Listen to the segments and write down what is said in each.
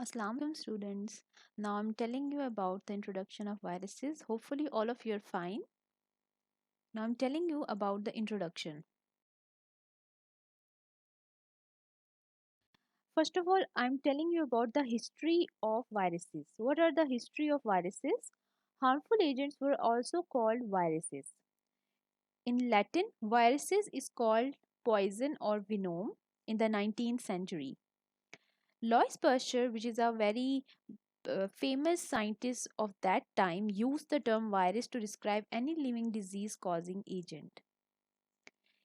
Assalamu alaikum students. Now I'm telling you about the introduction of viruses. Hopefully all of you are fine. Now I'm telling you about the introduction. First of all, I'm telling you about the history of viruses. What are the history of viruses? Harmful agents were also called viruses. In Latin, viruses is called poison or venom in the 19th century. Alois Pasteur, which is a very famous scientist of that time, used the term virus to describe any living disease causing agent.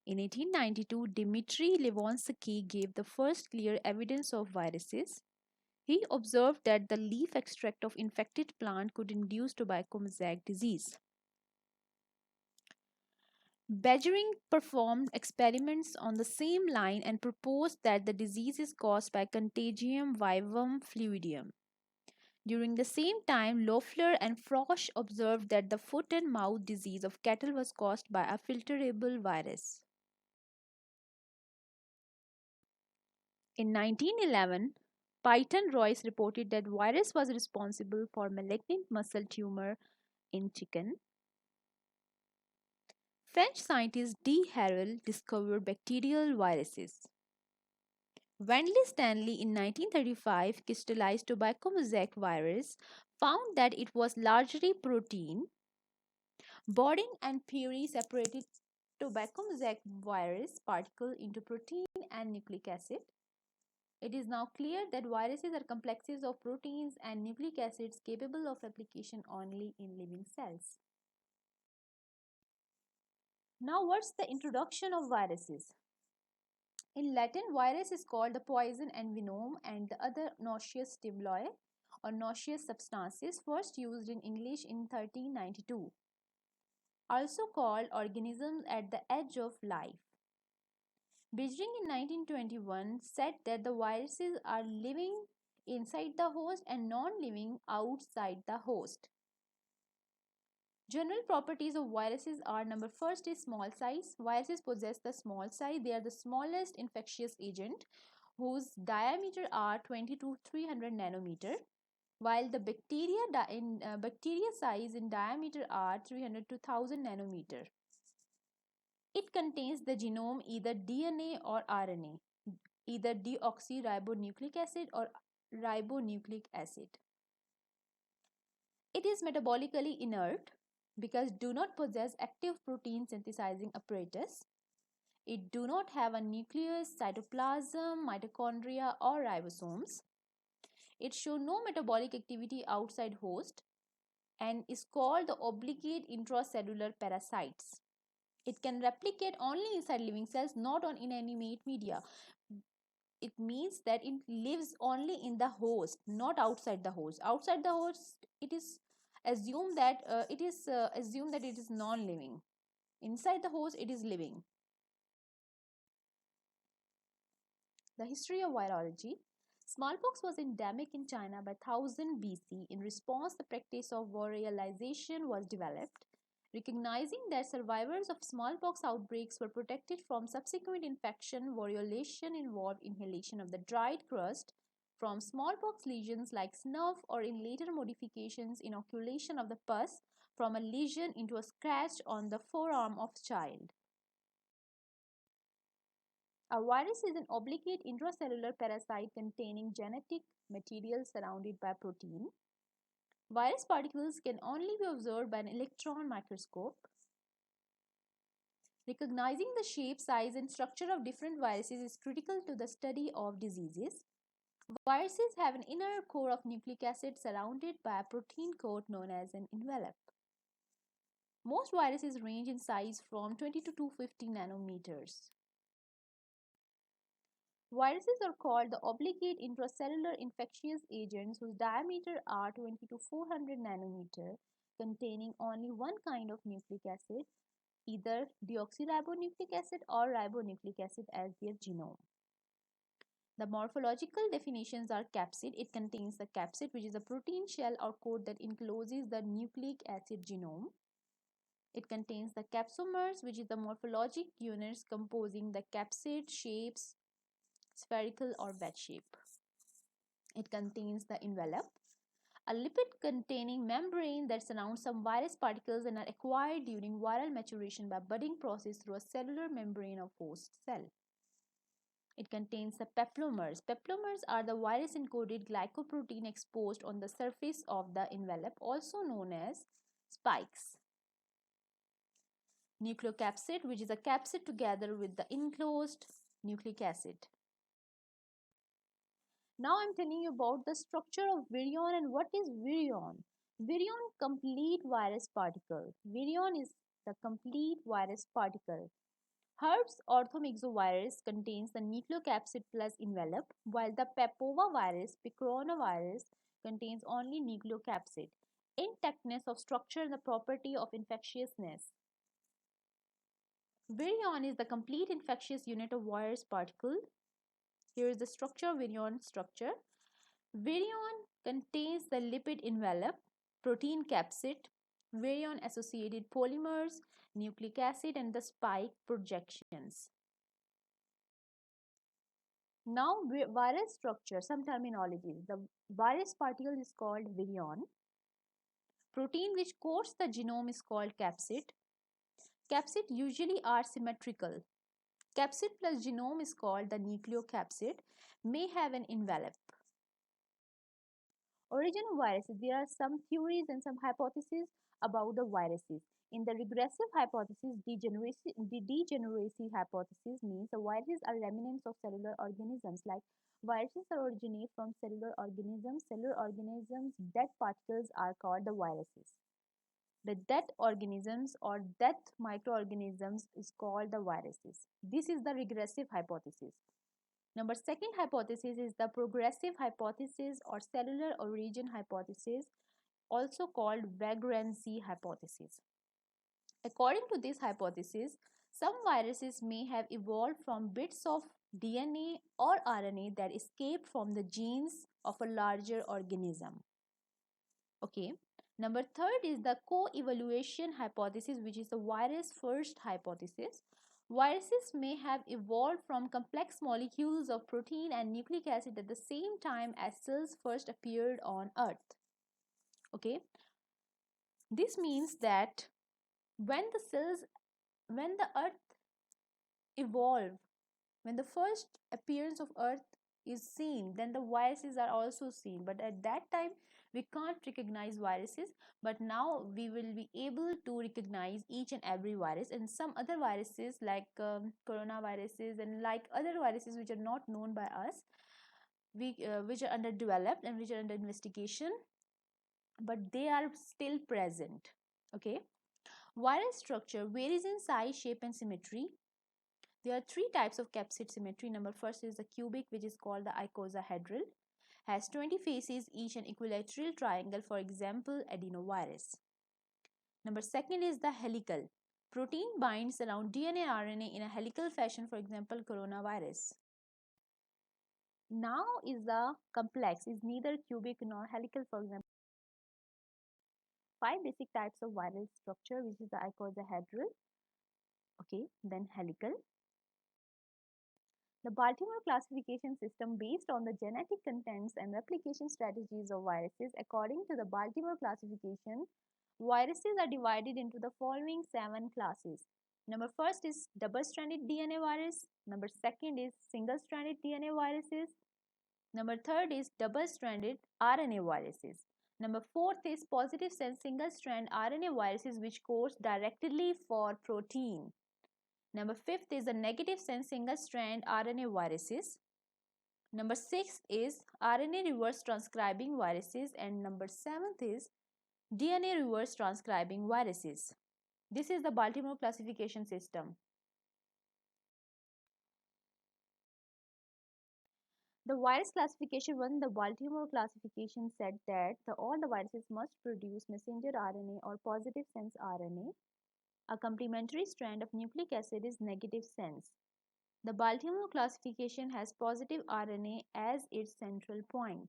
In 1892, Dmitry Levonsky gave the first clear evidence of viruses. He observed that the leaf extract of infected plant could induce tobacco mosaic disease. Badgering performed experiments on the same line and proposed that the disease is caused by Contagium vivum fluidium. During the same time, Loeffler and Frosch observed that the foot and mouth disease of cattle was caused by a filterable virus. In 1911, Peyton Royce reported that virus was responsible for malignant muscle tumor in chicken. French scientist D. Harrel discovered bacterial viruses. Wendley Stanley in 1935 crystallized tobacco mosaic virus, found that it was largely protein. Bordin and Puri separated tobacco mosaic virus particle into protein and nucleic acid. It is now clear that viruses are complexes of proteins and nucleic acids capable of replication only in living cells. Now, what's the introduction of viruses? In Latin, virus is called the poison and venom and the other noxious stimuli or noxious substances first used in English in 1392. Also called organisms at the edge of life. Beijing in 1921 said that the viruses are living inside the host and non-living outside the host. General properties of viruses are number first is small size. Viruses possess the small size. They are the smallest infectious agent whose diameter are 20 to 300 nanometer, while the bacteria size in diameter are 300 to 1000 nanometer. It contains the genome, either DNA or RNA, either deoxyribonucleic acid or ribonucleic acid. It is metabolically inert because do not possess active protein synthesizing apparatus. It do not have a nucleus, cytoplasm, mitochondria or ribosomes. It show no metabolic activity outside host and is called the obligate intracellular parasites. It can replicate only inside living cells, not on inanimate media. It means that it lives only in the host, not outside the host. Outside the host, it is assumed that it is non-living. Inside the host, it is living. The history of virology. Smallpox was endemic in China by 1000 BC. In response, the practice of virialization was developed. Recognizing that survivors of smallpox outbreaks were protected from subsequent infection, virialization involved inhalation of the dried crust from smallpox lesions like snuff, or in later modifications, inoculation of the pus from a lesion into a scratch on the forearm of child. A virus is an obligate intracellular parasite containing genetic material surrounded by protein. Virus particles can only be observed by an electron microscope. Recognizing the shape, size, and structure of different viruses is critical to the study of diseases. Viruses have an inner core of nucleic acid surrounded by a protein coat known as an envelope. Most viruses range in size from 20 to 250 nanometers. Viruses are called the obligate intracellular infectious agents whose diameter are 20 to 400 nanometer, containing only one kind of nucleic acid, either deoxyribonucleic acid or ribonucleic acid as their genome. The morphological definitions are capsid. It contains the capsid, which is a protein shell or coat that encloses the nucleic acid genome. It contains the capsomers, which is the morphologic units composing the capsid shapes, spherical or wedge shape. It contains the envelope, a lipid containing membrane that surrounds some virus particles and are acquired during viral maturation by budding process through a cellular membrane of host cell. It contains the peplomers. Peplomers are the virus encoded glycoprotein exposed on the surface of the envelope, also known as spikes. Nucleocapsid, which is a capsid together with the enclosed nucleic acid. Now I'm telling you about the structure of virion and what is virion. Virion complete virus particle. Virion is the complete virus particle. Herpes orthomyxovirus contains the nucleocapsid plus envelope, while the papovavirus, picronavirus, contains only nucleocapsid. Intactness of structure and the property of infectiousness. Virion is the complete infectious unit of virus particle. Here is the structure of virion structure. Virion contains the lipid envelope, protein capsid, virion associated polymers, nucleic acid, and the spike projections. Now, virus structure, some terminology. The virus particle is called virion. Protein which coats the genome is called capsid. Capsid usually are symmetrical. Capsid plus genome is called the nucleocapsid, may have an envelope. Origin of viruses. There are some theories and some hypotheses about the viruses. In the regressive hypothesis, the degeneracy hypothesis means the viruses are remnants of cellular organisms. Like viruses originate from cellular organisms. Cellular organisms, dead particles are called the viruses. The dead organisms or dead microorganisms is called the viruses. This is the regressive hypothesis. Number second hypothesis is the progressive hypothesis or cellular origin hypothesis, also called vagrancy hypothesis. According to this hypothesis, some viruses may have evolved from bits of DNA or RNA that escaped from the genes of a larger organism. Okay. Number third is the co-evolution hypothesis, which is the virus first hypothesis. Viruses may have evolved from complex molecules of protein and nucleic acid at the same time as cells first appeared on Earth. Okay. This means that when the Earth evolved, when the first appearance of Earth is seen, then the viruses are also seen. But at that time, we can't recognize viruses. But now we will be able to recognize each and every virus, and some other viruses like coronaviruses and like other viruses which are not known by us, which are under developed and which are under investigation, but they are still present. Okay. Virus structure varies in size, shape, and symmetry. There are three types of capsid symmetry. Number first is the cubic, which is called the icosahedral, has 20 faces, each an equilateral triangle, for example, adenovirus. Number second is the helical. Protein binds around DNA and RNA in a helical fashion, for example, coronavirus. Now is the complex, is neither cubic nor helical, for example. Five basic types of viral structure, which is the icosahedral, okay, then helical. The Baltimore classification system based on the genetic contents and replication strategies of viruses. According to the Baltimore classification, viruses are divided into the following 7 classes. Number first is double-stranded DNA virus. Number second is single-stranded DNA viruses. Number third is double-stranded RNA viruses. Number fourth is positive sense single-strand RNA viruses which codes directly for protein. Number fifth is the negative sense single strand RNA viruses. Number six is RNA reverse transcribing viruses, and number seventh is DNA reverse transcribing viruses. This is the Baltimore classification system. The virus classification one, the Baltimore classification said that all the viruses must produce messenger RNA or positive sense RNA. A complementary strand of nucleic acid is negative sense. The Baltimore classification has positive RNA as its central point.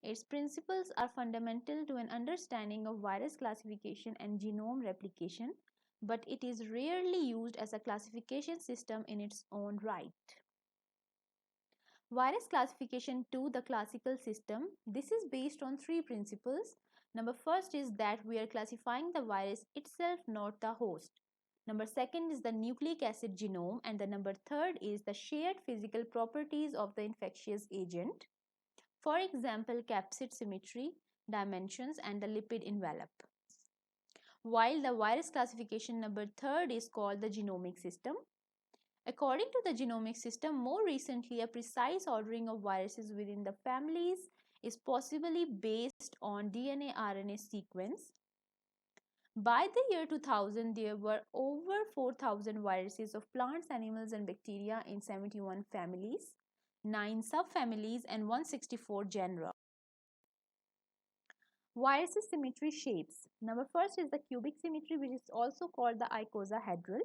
Its principles are fundamental to an understanding of virus classification and genome replication, but it is rarely used as a classification system in its own right. Virus classification to the classical system. This is based on three principles. Number first is that we are classifying the virus itself, not the host. Number second is the nucleic acid genome, and the number third is the shared physical properties of the infectious agent. For example, capsid symmetry, dimensions, and the lipid envelope. While the virus classification number third is called the genomic system. According to the genomic system, more recently, a precise ordering of viruses within the families is possibly based on DNA RNA sequence. By the year 2000, there were over 4,000 viruses of plants, animals, and bacteria in 71 families, 9 subfamilies, and 164 genera. Viruses symmetry shapes. Number first is the cubic symmetry, which is also called the icosahedral.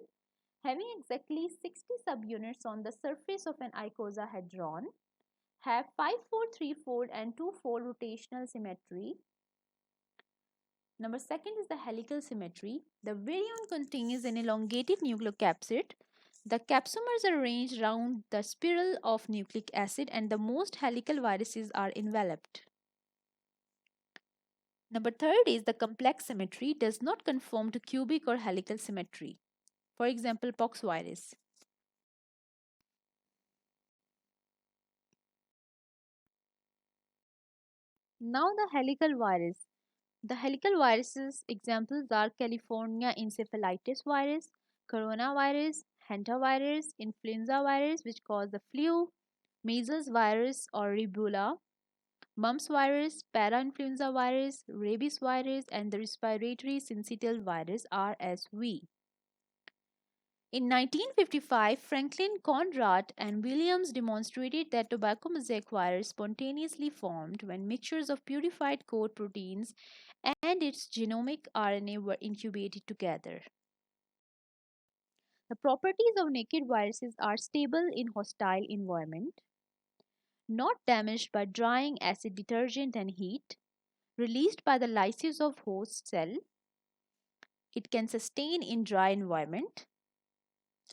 Having exactly 60 subunits on the surface of an icosahedron, have 5-fold, 3-fold, and 2-fold rotational symmetry. Number second is the helical symmetry. The virion contains an elongated nucleocapsid. The capsomers are arranged around the spiral of nucleic acid, and the most helical viruses are enveloped. Number third is the complex symmetry, does not conform to cubic or helical symmetry. For example, pox virus. Now the helical virus. The helical viruses examples are California encephalitis virus, coronavirus, hantavirus, influenza virus which cause the flu, measles virus or rubella, mumps virus, parainfluenza virus, rabies virus, and the respiratory syncytial virus RSV. In 1955, Franklin Conrad and Williams demonstrated that tobacco mosaic virus spontaneously formed when mixtures of purified coat proteins and its genomic RNA were incubated together. The properties of naked viruses are stable in hostile environment, not damaged by drying acid detergent and heat, released by the lysis of host cell. It can sustain in dry environment.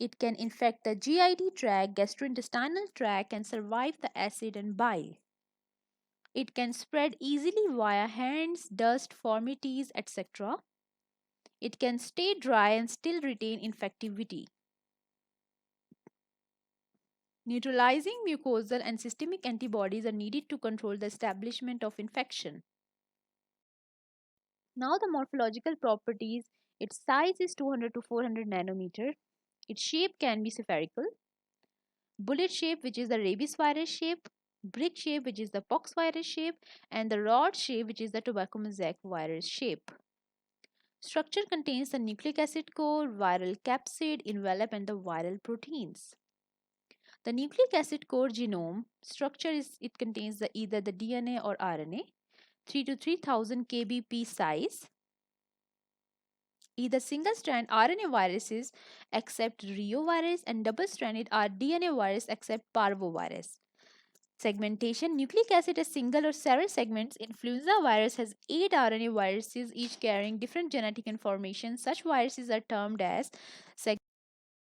It can infect the GIT tract, gastrointestinal tract, and survive the acid and bile. It can spread easily via hands, dust, formities, etc. It can stay dry and still retain infectivity. Neutralizing mucosal and systemic antibodies are needed to control the establishment of infection. Now the morphological properties, its size is 200 to 400 nanometer. Its shape can be spherical, bullet shape which is the rabies virus shape, brick shape which is the pox virus shape, and the rod shape which is the tobacco mosaic virus shape. Structure contains the nucleic acid core, viral capsid, envelope, and the viral proteins. The nucleic acid core genome structure is it contains either the DNA or RNA, 3 to 3000 kbp size. Either single-strand RNA viruses except reovirus and double-stranded DNA virus except parvovirus. Segmentation. Nucleic acid has single or several segments. Influenza virus has 8 RNA viruses, each carrying different genetic information. Such viruses are termed as segment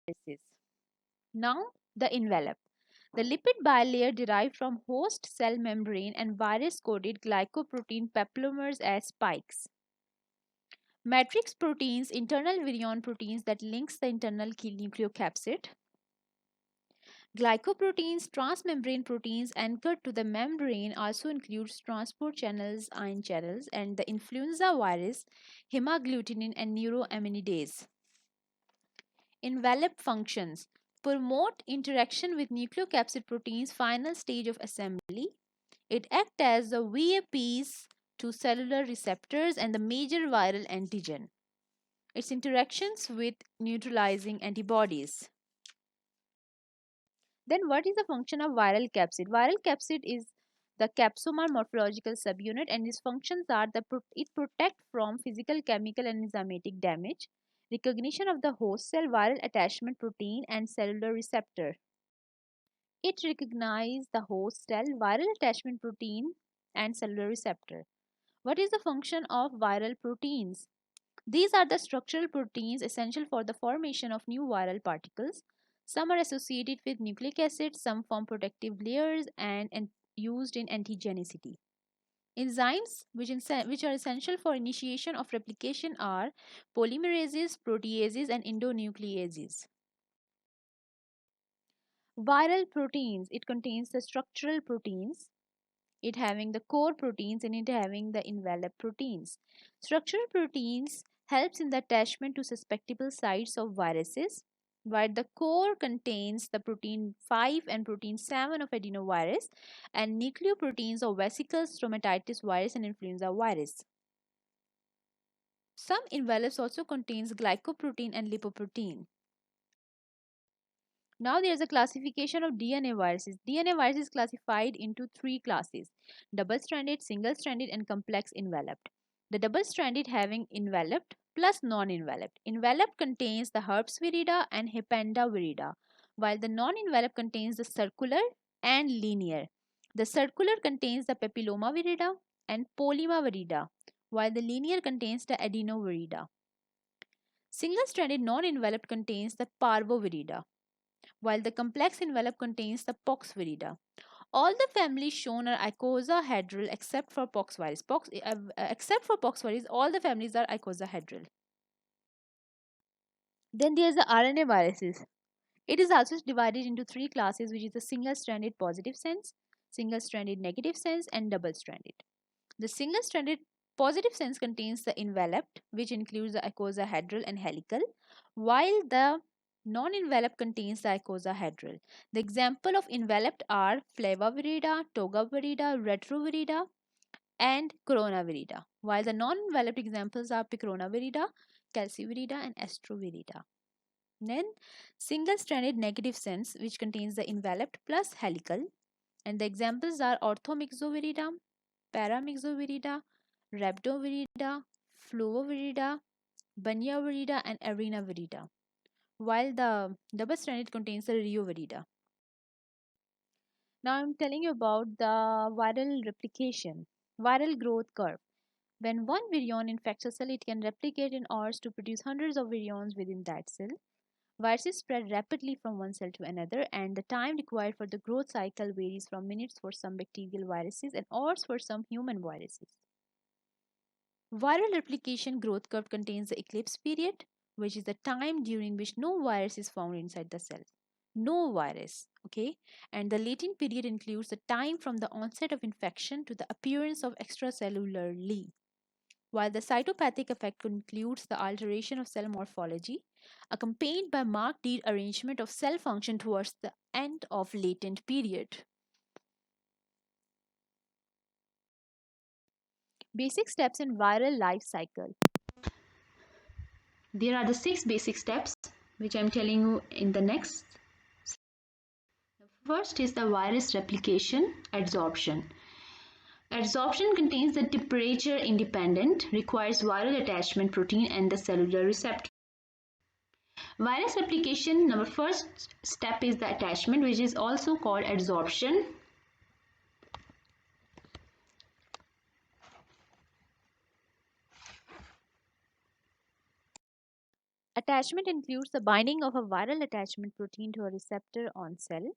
viruses. Now, the envelope. The lipid bilayer derived from host cell membrane and virus-coated glycoprotein peplomers as spikes. Matrix proteins, internal virion proteins that links the internal nucleocapsid. Glycoproteins, transmembrane proteins anchored to the membrane also includes transport channels, ion channels, and the influenza virus, hemagglutinin, and neuroaminidase. Envelope functions promote interaction with nucleocapsid proteins final stage of assembly. It acts as the VAPs to cellular receptors and the major viral antigen. Its interactions with neutralizing antibodies. Then what is the function of viral capsid? Viral capsid is the capsomer morphological subunit and its functions are it protect from physical, chemical and enzymatic damage, recognition of the host cell, viral attachment protein and cellular receptor. It recognizes the host cell, viral attachment protein and cellular receptor. What is the function of viral proteins? These are the structural proteins essential for the formation of new viral particles. Some are associated with nucleic acids, some form protective layers and used in antigenicity. Enzymes, which are essential for initiation of replication, are polymerases, proteases, and endonucleases. Viral proteins, it contains the structural proteins, it having the core proteins and it having the envelope proteins. Structural proteins helps in the attachment to susceptible sites of viruses, while the core contains the protein 5 and protein 7 of adenovirus and nucleoproteins of vesicles, stomatitis virus and influenza virus. Some envelopes also contains glycoprotein and lipoprotein. Now there is a classification of DNA viruses. DNA virus is classified into three classes: double-stranded, single-stranded, and complex enveloped. The double-stranded having enveloped plus non-enveloped. Enveloped contains the herpes virida and Hependa virida, while the non-enveloped contains the circular and linear. The circular contains the papilloma virida and polyma virida, while the linear contains the adenovirida. Single-stranded non-enveloped contains the parvovirida, while the complex envelope contains the poxvirida. All the families shown are icosahedral except for poxvirus. Except for poxvirus, all the families are icosahedral. Then there's the RNA viruses. It is also divided into three classes, which is the single-stranded positive sense, single-stranded negative sense, and double-stranded. The single-stranded positive sense contains the enveloped, which includes the icosahedral and helical, while the non-enveloped contains the icosahedral. The example of enveloped are flavovirida, togavirida, retrovirida, and coronavirida, while the non-enveloped examples are picronavirida, calcivirida, and astrovirida. Then single-stranded negative sense, which contains the enveloped plus helical, and the examples are orthomyxovirida, paramyxovirida, rhabdovirida, fluovirida, bunyavirida, and arenavirida, while the double-stranded contains the riovirida. Now I'm telling you about the viral replication, viral growth curve. When one virion infects a cell, it can replicate in hours to produce hundreds of virions within that cell. Viruses spread rapidly from one cell to another, and the time required for the growth cycle varies from minutes for some bacterial viruses and hours for some human viruses. Viral replication growth curve contains the eclipse period, which is the time during which no virus is found inside the cell. No virus, okay? And the latent period includes the time from the onset of infection to the appearance of extracellularly, while the cytopathic effect includes the alteration of cell morphology, accompanied by marked rearrangement of cell function towards the end of latent period. Basic steps in viral life cycle. There are the 6 basic steps which I am telling you in the next. First is the virus replication adsorption. Adsorption contains the temperature independent, requires viral attachment protein and the cellular receptor. Virus replication, number first step is the attachment, which is also called adsorption. Attachment includes the binding of a viral attachment protein to a receptor on cell.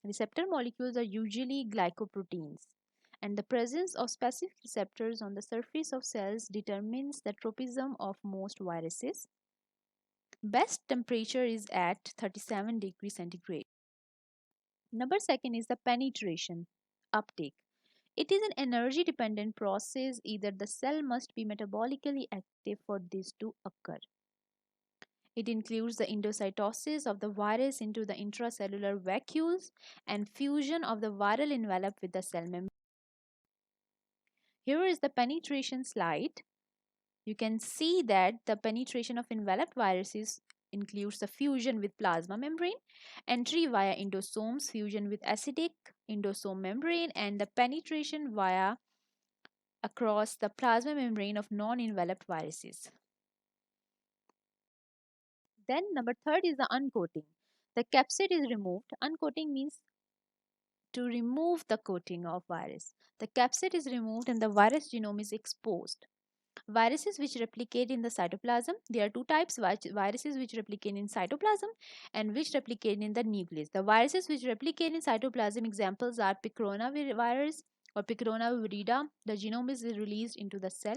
Receptor molecules are usually glycoproteins, and the presence of specific receptors on the surface of cells determines the tropism of most viruses. Best temperature is at 37 degrees centigrade. Number second is the penetration, uptake. It is an energy dependent process, either the cell must be metabolically active for this to occur. It includes the endocytosis of the virus into the intracellular vacuoles and fusion of the viral envelope with the cell membrane. Here is the penetration slide. You can see that the penetration of enveloped viruses includes the fusion with plasma membrane, entry via endosomes, fusion with acidic endosome membrane, and the penetration via across the plasma membrane of non-enveloped viruses. Then number third is the uncoating. The capsid is removed. Uncoating means to remove the coating of virus. The capsid is removed and the virus genome is exposed. Viruses which replicate in the cytoplasm. There are two types: viruses which replicate in cytoplasm and which replicate in the nucleus. The viruses which replicate in cytoplasm examples are picornavirus or Picorona virida. The genome is released into the cell.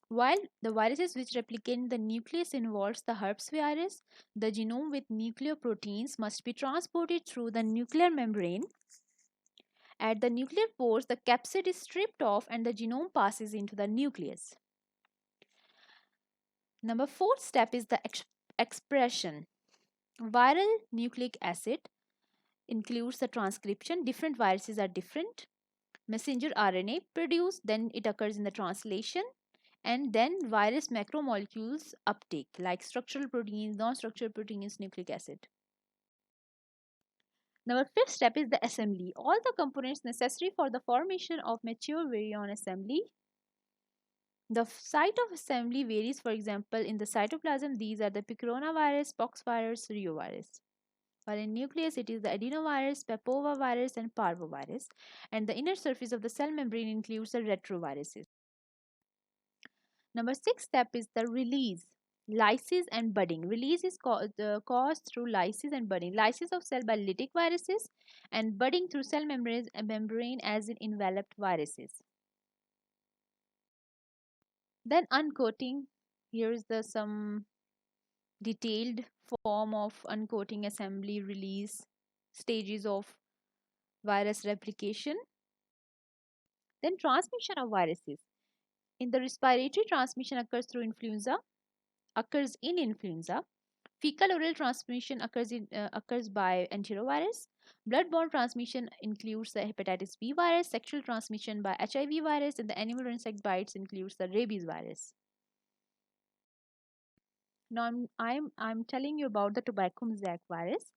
While the viruses which replicate in the nucleus involves the herpes virus, the genome with nucleoproteins must be transported through the nuclear membrane. At the nuclear pores, the capsid is stripped off and the genome passes into the nucleus. Number fourth step is the expression. Viral nucleic acid includes the transcription. Different viruses are different. Messenger RNA produced, then it occurs in the translation, and then virus macromolecules uptake like structural proteins, non-structural proteins, nucleic acid. Number fifth step is the assembly. All the components necessary for the formation of mature virion assembly. The site of assembly varies. For example, in the cytoplasm, these are the picornavirus, poxvirus, reovirus. While in nucleus, it is the adenovirus, papovavirus, and parvovirus. And the inner surface of the cell membrane includes the retroviruses. Number six step is the release. Lysis and budding. Release is caused through lysis and budding. Lysis of cell by lytic viruses and budding through cell membrane as in enveloped viruses. Then uncoating. Here is the some detailed form of uncoating assembly release stages of virus replication. Then transmission of viruses. In the respiratory, transmission occurs in influenza. Fecal oral transmission occurs by enterovirus. Blood-borne transmission includes the hepatitis B virus. Sexual transmission by HIV virus, and the animal or insect bites includes the rabies virus. Now I'm telling you about the tobacco mosaic virus.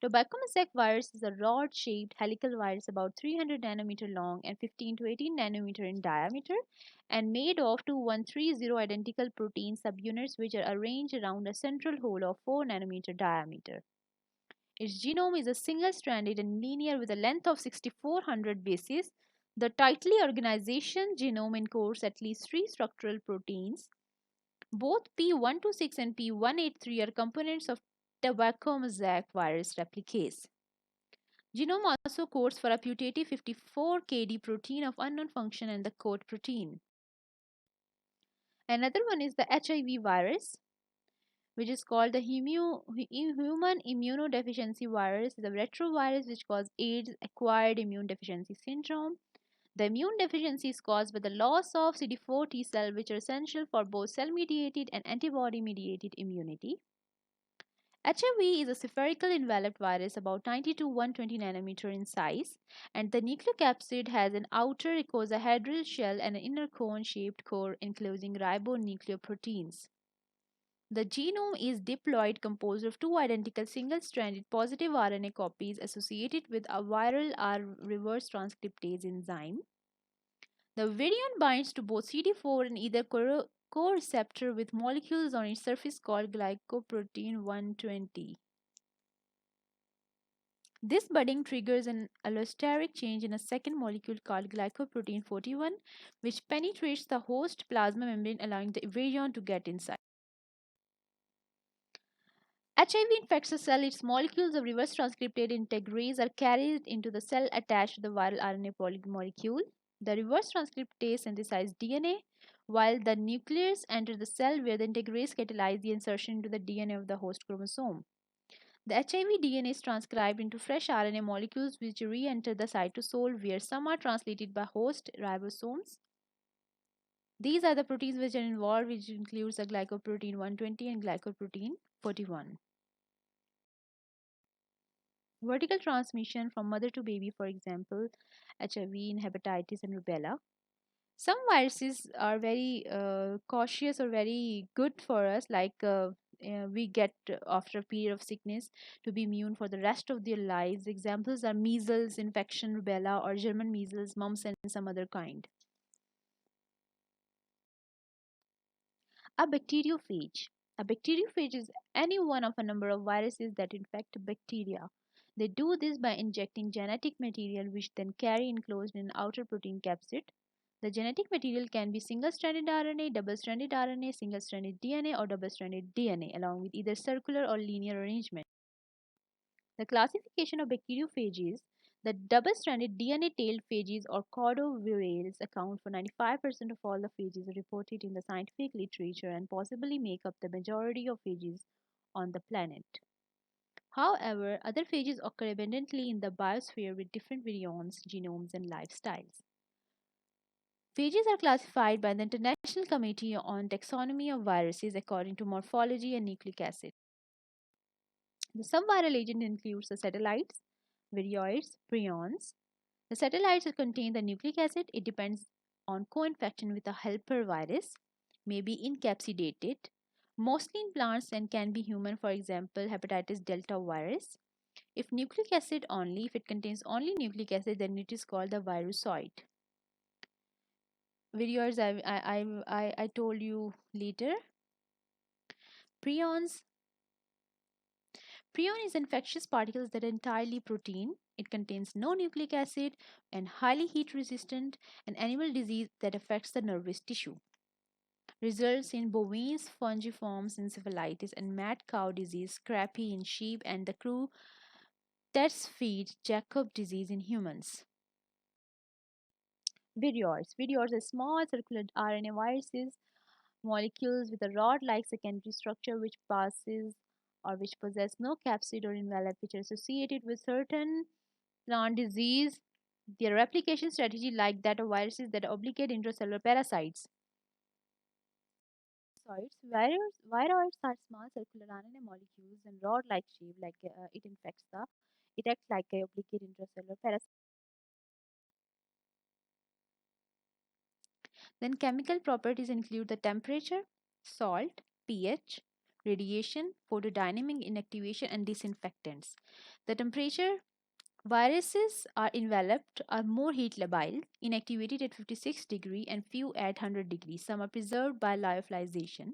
Tobacco mosaic virus is a rod-shaped helical virus about 300 nanometer long and 15 to 18 nanometer in diameter, and made of 2130 identical protein subunits which are arranged around a central hole of 4 nanometer diameter. Its genome is a single-stranded and linear with a length of 6400 bases. The tightly organization genome encodes at least three structural proteins. Both P126 and P183 are components of tobacco mosaic virus replicase. Genome also codes for a putative 54 kD protein of unknown function and the code protein. Another one is the HIV virus, which is called the human immunodeficiency virus. Is a retrovirus which causes AIDS acquired immune deficiency syndrome. The immune deficiency is caused by the loss of CD4 T cell, which are essential for both cell mediated and antibody mediated immunity. HIV is a spherical enveloped virus about 90 to 120 nanometer in size, and the nucleocapsid has an outer icosahedral shell and an inner cone-shaped core enclosing ribonucleoproteins. The genome is diploid, composed of two identical single-stranded positive RNA copies associated with a viral R reverse transcriptase enzyme. The virion binds to both CD4 and either co-receptor with molecules on its surface called glycoprotein 120. This budding triggers an allosteric change in a second molecule called glycoprotein 41, which penetrates the host plasma membrane, allowing the virion to get inside. HIV infects a cell. Its molecules of reverse transcriptase integrase are carried into the cell attached to the viral RNA molecule. The reverse transcriptase synthesizes DNA, while the nuclears enter the cell where the integrase catalyzes the insertion into the DNA of the host chromosome. The HIV DNA is transcribed into fresh RNA molecules which re-enter the cytosol where some are translated by host ribosomes. These are the proteins which are involved, which includes the glycoprotein 120 and glycoprotein 41. Vertical transmission from mother to baby, for example, HIV and hepatitis and rubella. Some viruses are very cautious or very good for us, like we get after a period of sickness to be immune for the rest of their lives. Examples are measles infection, rubella, or German measles, mumps, and some other kind. A bacteriophage. A bacteriophage is any one of a number of viruses that infect bacteria. They do this by injecting genetic material which then carry enclosed in an outer protein capsid. The genetic material can be single-stranded RNA, double-stranded RNA, single-stranded DNA, or double-stranded DNA, along with either circular or linear arrangement. The classification of bacteriophages, the double-stranded DNA-tailed phages or cordovirales account for 95% of all the phages reported in the scientific literature and possibly make up the majority of phages on the planet. However, other phages occur abundantly in the biosphere with different virions, genomes, and lifestyles. Phages are classified by the International Committee on Taxonomy of Viruses according to morphology and nucleic acid. The subviral agent includes the satellites, virioids, prions. The satellites contain the nucleic acid. It depends on co-infection with a helper virus, may be encapsulated, mostly in plants and can be human, for example, hepatitis delta virus. If nucleic acid only, if it contains only nucleic acid, then it is called the virusoid. Virioids, I told you later. Prions. Prion is infectious particles that are entirely protein. It contains no nucleic acid and highly heat resistant, an animal disease that affects the nervous tissue. Results in bovines, fungiforms encephalitis, and mad cow disease, scrapie in sheep, and the crew that's feed Jacob disease in humans. Virions. Virions are small circular RNA viruses, molecules with a rod-like secondary structure which passes or which possess no capsid or envelope, which are associated with certain plant disease. Their replication strategy like that of viruses that obligate intracellular parasites. Viroids are small circular RNA molecules and rod-like shape, like it acts like a obligate intracellular parasite. Then chemical properties include the temperature, salt, pH, radiation, photodynamic inactivation, and disinfectants. The temperature, viruses are enveloped are more heat labile, inactivated at 56 degree and few at 100 degrees. Some are preserved by lyophilization.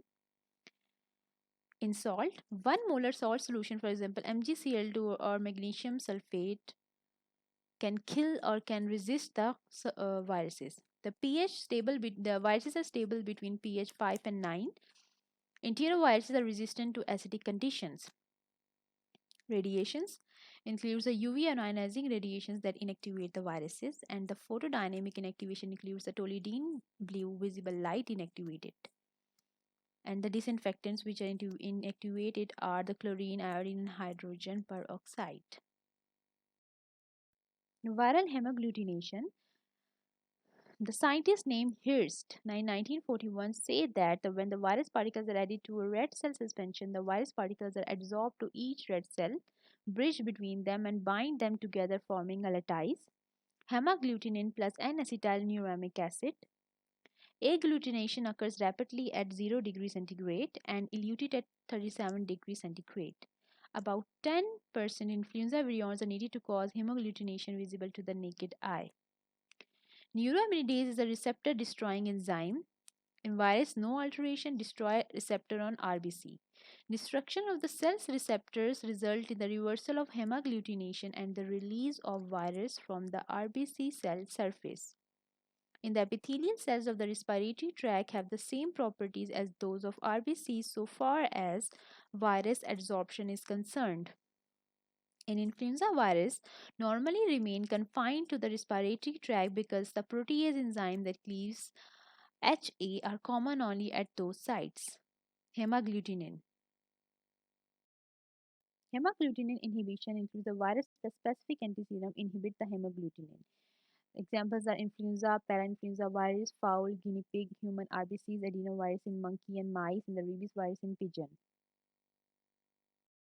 In salt, 1 molar salt solution, for example, MgCl2 or magnesium sulfate, can kill or can resist the viruses. The viruses are stable between pH 5 and 9. Enteroviruses are resistant to acidic conditions. Radiations includes the UV ionizing radiations that inactivate the viruses, and the photodynamic inactivation includes the toluidine blue visible light inactivated. And the disinfectants which are inactivated are the chlorine, iodine, and hydrogen peroxide. Viral hemagglutination. The scientist named Hirst in 1941 said that when the virus particles are added to a red cell suspension, the virus particles are adsorbed to each red cell, bridge between them, and bind them together, forming a lattice. Hemagglutinin plus N-acetyluramic acid. Agglutination occurs rapidly at 0 degree centigrade and eluted at 37 degrees centigrade. About 10% influenza virions are needed to cause hemagglutination visible to the naked eye. Neuraminidase is a receptor destroying enzyme. In virus, no alteration destroy receptor on RBC. Destruction of the cell's receptors result in the reversal of hemagglutination and the release of virus from the RBC cell surface. In the epithelial cells of the respiratory tract have the same properties as those of RBC so far as virus adsorption is concerned. In influenza virus normally remain confined to the respiratory tract because the protease enzyme that cleaves HA are common only at those sites. Hemagglutinin. Hemagglutinin inhibition includes the virus specific antiserum inhibit the hemagglutinin. Examples are influenza, parainfluenza virus, fowl, guinea pig, human RBCs, adenovirus in monkey and mice, and the rabies virus in pigeon.